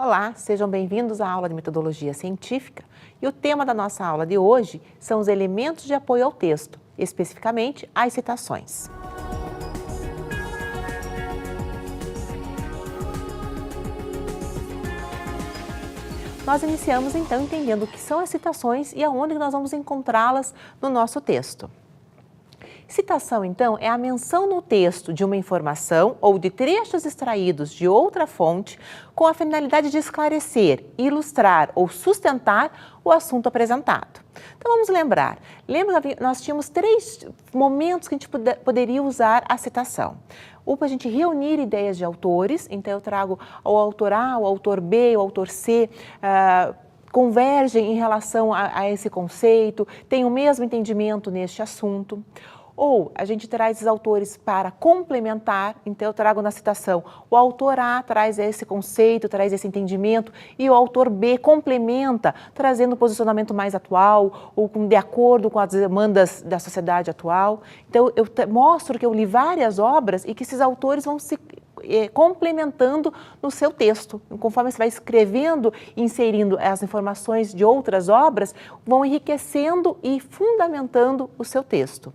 Olá, sejam bem-vindos à aula de Metodologia Científica e o tema da nossa aula de hoje são os elementos de apoio ao texto, especificamente as citações. Nós iniciamos então entendendo o que são as citações e aonde nós vamos encontrá-las no nosso texto. Citação, então, é a menção no texto de uma informação ou de trechos extraídos de outra fonte com a finalidade de esclarecer, ilustrar ou sustentar o assunto apresentado. Então, vamos lembrar. Lembra que nós tínhamos 3 momentos que a gente poderia usar a citação. Para a gente reunir ideias de autores, então eu trago o autor A, o autor B, o autor C, convergem em relação a esse conceito, têm o mesmo entendimento neste assunto. Ou a gente traz esses autores para complementar, então eu trago na citação, o autor A traz esse conceito, traz esse entendimento e o autor B complementa, trazendo um posicionamento mais atual ou de acordo com as demandas da sociedade atual. Então eu mostro que eu li várias obras e que esses autores vão se complementando no seu texto. Conforme você vai escrevendo e inserindo as informações de outras obras, vão enriquecendo e fundamentando o seu texto.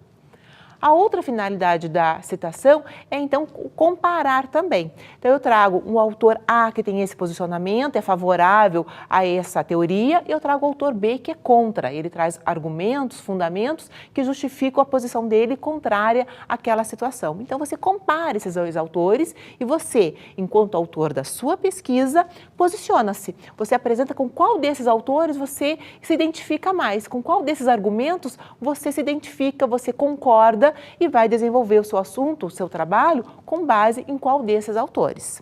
A outra finalidade da citação é, então, comparar também. Então, eu trago um autor A que tem esse posicionamento, é favorável a essa teoria, e eu trago o autor B que é contra. Ele traz argumentos, fundamentos que justificam a posição dele contrária àquela situação. Então, você compara esses 2 autores e você, enquanto autor da sua pesquisa, posiciona-se. Você apresenta com qual desses autores você se identifica mais, com qual desses argumentos você se identifica, você concorda e vai desenvolver o seu assunto, o seu trabalho, com base em qual desses autores.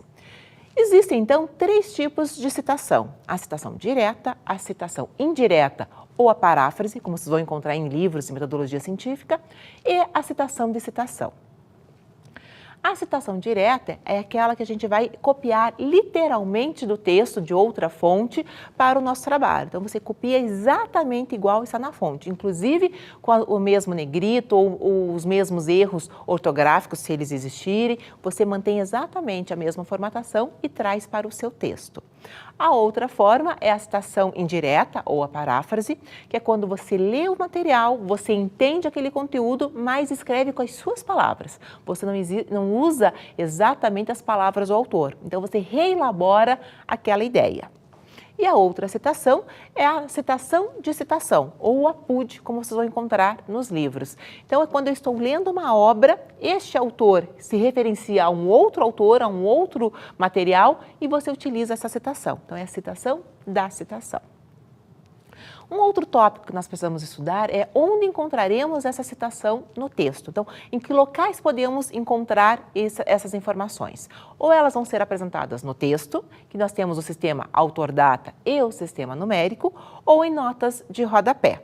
Existem, então, 3 tipos de citação: a citação direta, a citação indireta ou a paráfrase, como vocês vão encontrar em livros de metodologia científica, e a citação de citação. A citação direta é aquela que a gente vai copiar literalmente do texto de outra fonte para o nosso trabalho. Então, você copia exatamente igual está na fonte, inclusive com o mesmo negrito ou os mesmos erros ortográficos, se eles existirem, você mantém exatamente a mesma formatação e traz para o seu texto. A outra forma é a citação indireta ou a paráfrase, que é quando você lê o material, você entende aquele conteúdo, mas escreve com as suas palavras. Você não usa exatamente as palavras do autor, então você reelabora aquela ideia. E a outra citação é a citação de citação, ou o APUD, como vocês vão encontrar nos livros. Então, é quando eu estou lendo uma obra, este autor se referencia a um outro autor, a um outro material, e você utiliza essa citação. Então, é a citação da citação. Um outro tópico que nós precisamos estudar é onde encontraremos essa citação no texto. Então, em que locais podemos encontrar essas informações? Ou elas vão ser apresentadas no texto, que nós temos o sistema autor-data e o sistema numérico, ou em notas de rodapé.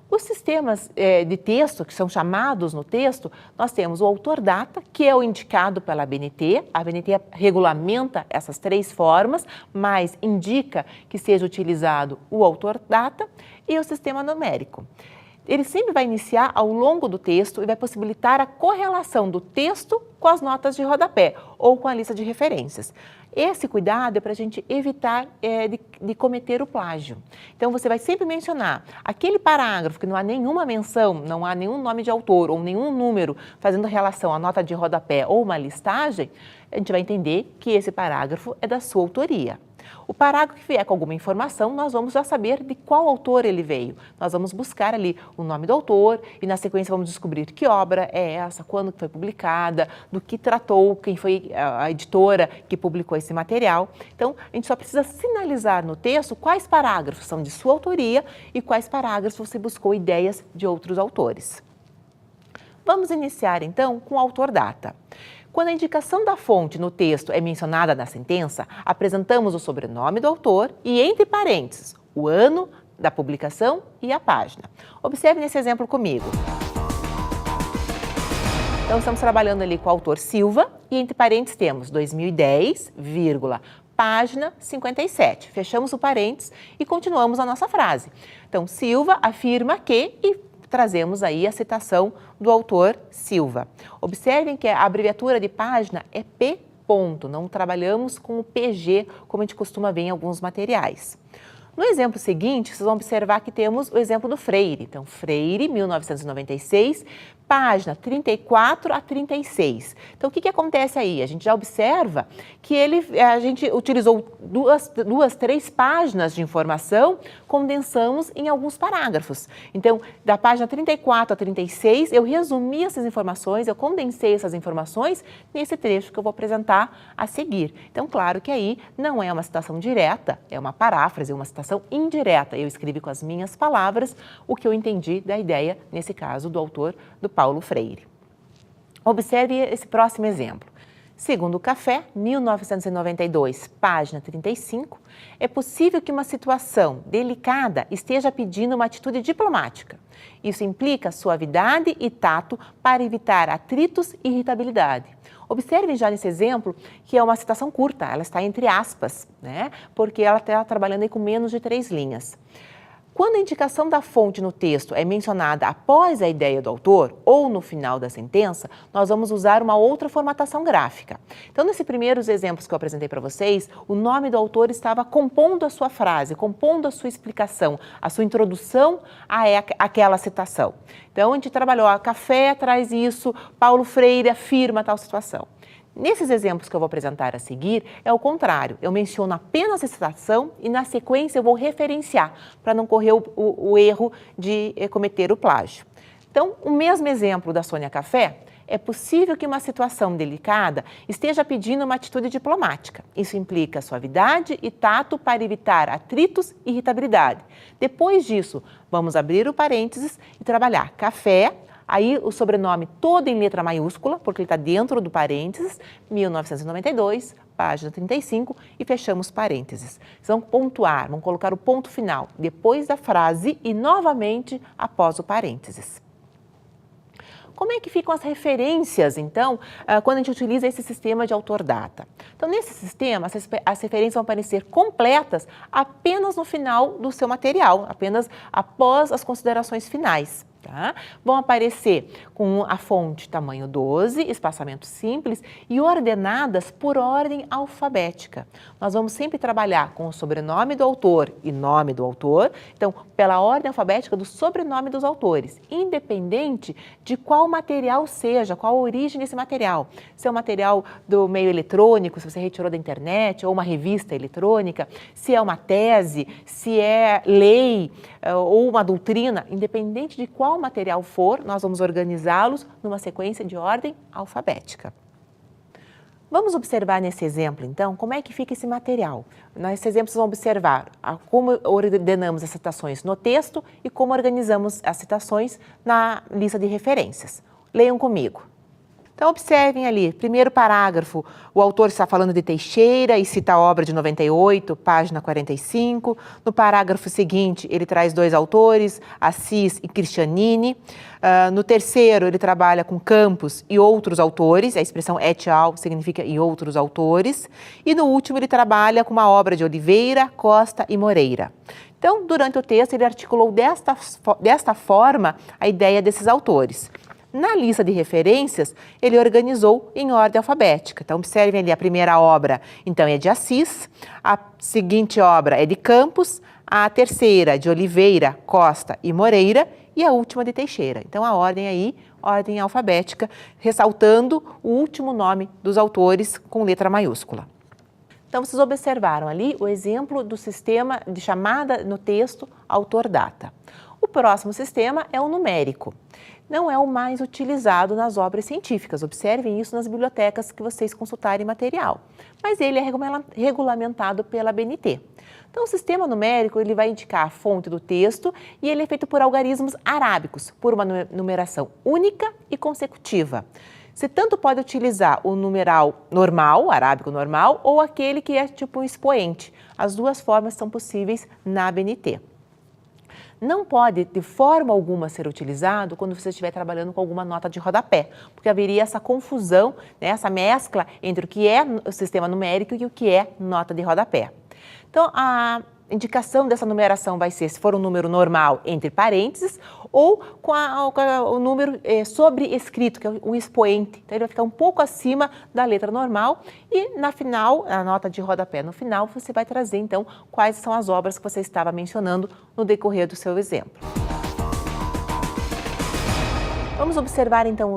Os sistemas de texto, que são chamados no texto, nós temos o autor-data, que é o indicado pela ABNT. A ABNT regulamenta essas 3 formas, mas indica que seja utilizado o autor-data e o sistema numérico. Ele sempre vai iniciar ao longo do texto e vai possibilitar a correlação do texto com as notas de rodapé ou com a lista de referências. Esse cuidado é para a gente evitar de cometer o plágio. Então, você vai sempre mencionar aquele parágrafo que não há nenhuma menção, não há nenhum nome de autor ou nenhum número fazendo relação à nota de rodapé ou uma listagem, a gente vai entender que esse parágrafo é da sua autoria. O parágrafo que vier com alguma informação, nós vamos já saber de qual autor ele veio. Nós vamos buscar ali o nome do autor e, na sequência, vamos descobrir que obra é essa, quando foi publicada, do que tratou, quem foi a editora que publicou esse material. Então, a gente só precisa sinalizar no texto quais parágrafos são de sua autoria e quais parágrafos você buscou ideias de outros autores. Vamos iniciar, então, com o autor-data. Quando a indicação da fonte no texto é mencionada na sentença, apresentamos o sobrenome do autor e, entre parênteses, o ano da publicação e a página. Observe nesse exemplo comigo. Então, estamos trabalhando ali com o autor Silva e, entre parênteses, temos 2010, página 57. Fechamos o parênteses e continuamos a nossa frase. Então, Silva afirma que e trazemos aí a citação do autor Silva. Observem que a abreviatura de página é ponto, não trabalhamos com o PG, como a gente costuma ver em alguns materiais. No exemplo seguinte, vocês vão observar que temos o exemplo do Freire. Então, Freire, 1996, página 34 a 36. Então, o que acontece aí? A gente já observa que a gente utilizou três páginas de informação, condensamos em alguns parágrafos. Então, da página 34 a 36, eu resumi essas informações, eu condensei essas informações nesse trecho que eu vou apresentar a seguir. Então, claro que aí não é uma citação direta, é uma paráfrase, uma citação indireta. Eu escrevi com as minhas palavras o que eu entendi da ideia, nesse caso, do autor, do Paulo Freire. Observe esse próximo exemplo. Segundo o Café, 1992, página 35, é possível que uma situação delicada esteja pedindo uma atitude diplomática. Isso implica suavidade e tato para evitar atritos e irritabilidade. Observem já nesse exemplo que é uma citação curta, ela está entre aspas, né? Porque ela está trabalhando aí com menos de 3 linhas. Quando a indicação da fonte no texto é mencionada após a ideia do autor ou no final da sentença, nós vamos usar uma outra formatação gráfica. Então, nesses primeiros exemplos que eu apresentei para vocês, o nome do autor estava compondo a sua frase, compondo a sua explicação, a sua introdução àquela citação. Então, a gente trabalhou, a Café traz isso, Paulo Freire afirma tal situação. Nesses exemplos que eu vou apresentar a seguir, é o contrário. Eu menciono apenas a citação e, na sequência, eu vou referenciar, para não correr o erro de cometer o plágio. Então, o mesmo exemplo da Sônia Café, é possível que uma situação delicada esteja pedindo uma atitude diplomática. Isso implica suavidade e tato para evitar atritos e irritabilidade. Depois disso, vamos abrir o parênteses e trabalhar Café. Aí o sobrenome todo em letra maiúscula, porque ele está dentro do parênteses, 1992, página 35, e fechamos parênteses. Vocês vão pontuar, vão colocar o ponto final depois da frase e novamente após o parênteses. Como é que ficam as referências, então, quando a gente utiliza esse sistema de autor-data? Então, nesse sistema, as referências vão aparecer completas apenas no final do seu material, apenas após as considerações finais. Tá? Vão aparecer com a fonte tamanho 12, espaçamento simples e ordenadas por ordem alfabética. Nós vamos sempre trabalhar com o sobrenome do autor e nome do autor, então pela ordem alfabética do sobrenome dos autores, independente de qual material seja, qual a origem desse material. Se é um material do meio eletrônico, se você retirou da internet, ou uma revista eletrônica, se é uma tese, se é lei ou uma doutrina, independente de qual material for, nós vamos organizá-los numa sequência de ordem alfabética. Vamos observar nesse exemplo, então, como é que fica esse material. Nesse exemplo, vocês vão observar como ordenamos as citações no texto e como organizamos as citações na lista de referências. Leiam comigo. Então, observem ali, primeiro parágrafo, o autor está falando de Teixeira e cita a obra de 98, página 45. No parágrafo seguinte, ele traz 2 autores, Assis e Christianini. No terceiro, ele trabalha com Campos e outros autores, a expressão et al. Significa e outros autores. E no último, ele trabalha com uma obra de Oliveira, Costa e Moreira. Então, durante o texto, ele articulou desta forma a ideia desses autores. Na lista de referências, ele organizou em ordem alfabética. Então, observem ali, a primeira obra, então, é de Assis, a seguinte obra é de Campos, a terceira de Oliveira, Costa e Moreira e a última de Teixeira. Então, a ordem aí, ordem alfabética, ressaltando o último nome dos autores com letra maiúscula. Então, vocês observaram ali o exemplo do sistema de chamada no texto autor-data. O próximo sistema é o numérico. Não é o mais utilizado nas obras científicas, observem isso nas bibliotecas que vocês consultarem material, mas ele é regulamentado pela ABNT. Então, o sistema numérico ele vai indicar a fonte do texto e ele é feito por algarismos arábicos, por uma numeração única e consecutiva. Você tanto pode utilizar o numeral normal, arábico normal, ou aquele que é tipo um expoente. As duas formas são possíveis na ABNT. Não pode, de forma alguma, ser utilizado quando você estiver trabalhando com alguma nota de rodapé, porque haveria essa confusão, né, essa mescla entre o que é o sistema numérico e o que é nota de rodapé. Então, indicação dessa numeração vai ser, se for um número normal, entre parênteses, ou com o número sobrescrito, que é o expoente. Então, ele vai ficar um pouco acima da letra normal e, na final, a nota de rodapé no final, você vai trazer, então, quais são as obras que você estava mencionando no decorrer do seu exemplo. Vamos observar, então,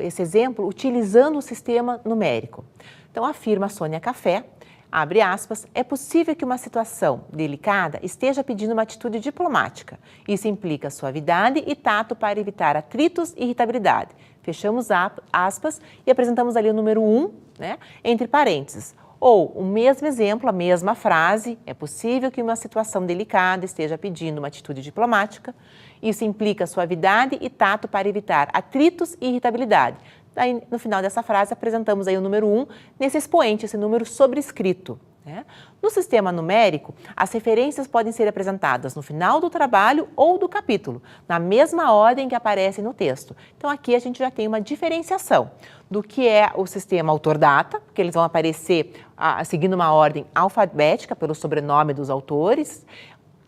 esse exemplo utilizando o sistema numérico. Então, afirma Sônia Café, abre aspas, é possível que uma situação delicada esteja pedindo uma atitude diplomática. Isso implica suavidade e tato para evitar atritos e irritabilidade. Fechamos aspas e apresentamos ali o número 1, né, entre parênteses. Ou o mesmo exemplo, a mesma frase, é possível que uma situação delicada esteja pedindo uma atitude diplomática. Isso implica suavidade e tato para evitar atritos e irritabilidade. Daí, no final dessa frase, apresentamos aí o número 1 nesse expoente, esse número sobrescrito, né? No sistema numérico, as referências podem ser apresentadas no final do trabalho ou do capítulo, na mesma ordem que aparecem no texto. Então, aqui a gente já tem uma diferenciação do que é o sistema autor-data, que eles vão aparecer seguindo uma ordem alfabética pelo sobrenome dos autores.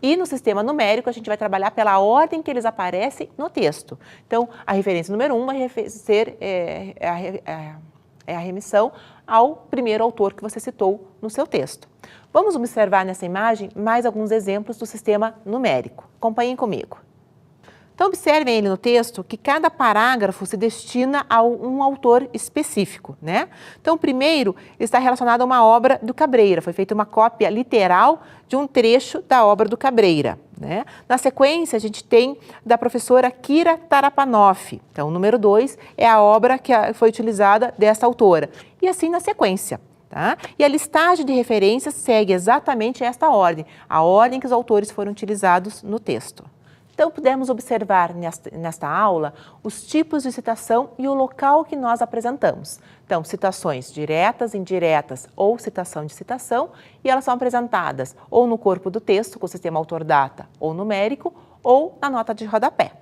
E no sistema numérico, a gente vai trabalhar pela ordem que eles aparecem no texto. Então, a referência número 1 vai ser a remissão ao primeiro autor que você citou no seu texto. Vamos observar nessa imagem mais alguns exemplos do sistema numérico. Acompanhem comigo. Então, observem ele no texto que cada parágrafo se destina a um autor específico, né? Então, o primeiro está relacionado a uma obra do Cabreira. Foi feita uma cópia literal de um trecho da obra do Cabreira, né? Na sequência, a gente tem da professora Kira Tarapanoff. Então, o número 2 é a obra que foi utilizada dessa autora. E assim na sequência. Tá? E a listagem de referências segue exatamente esta ordem, a ordem que os autores foram utilizados no texto. Então, pudemos observar nesta aula os tipos de citação e o local que nós apresentamos. Então, citações diretas, indiretas ou citação de citação, e elas são apresentadas ou no corpo do texto, com o sistema autor-data ou numérico, ou na nota de rodapé.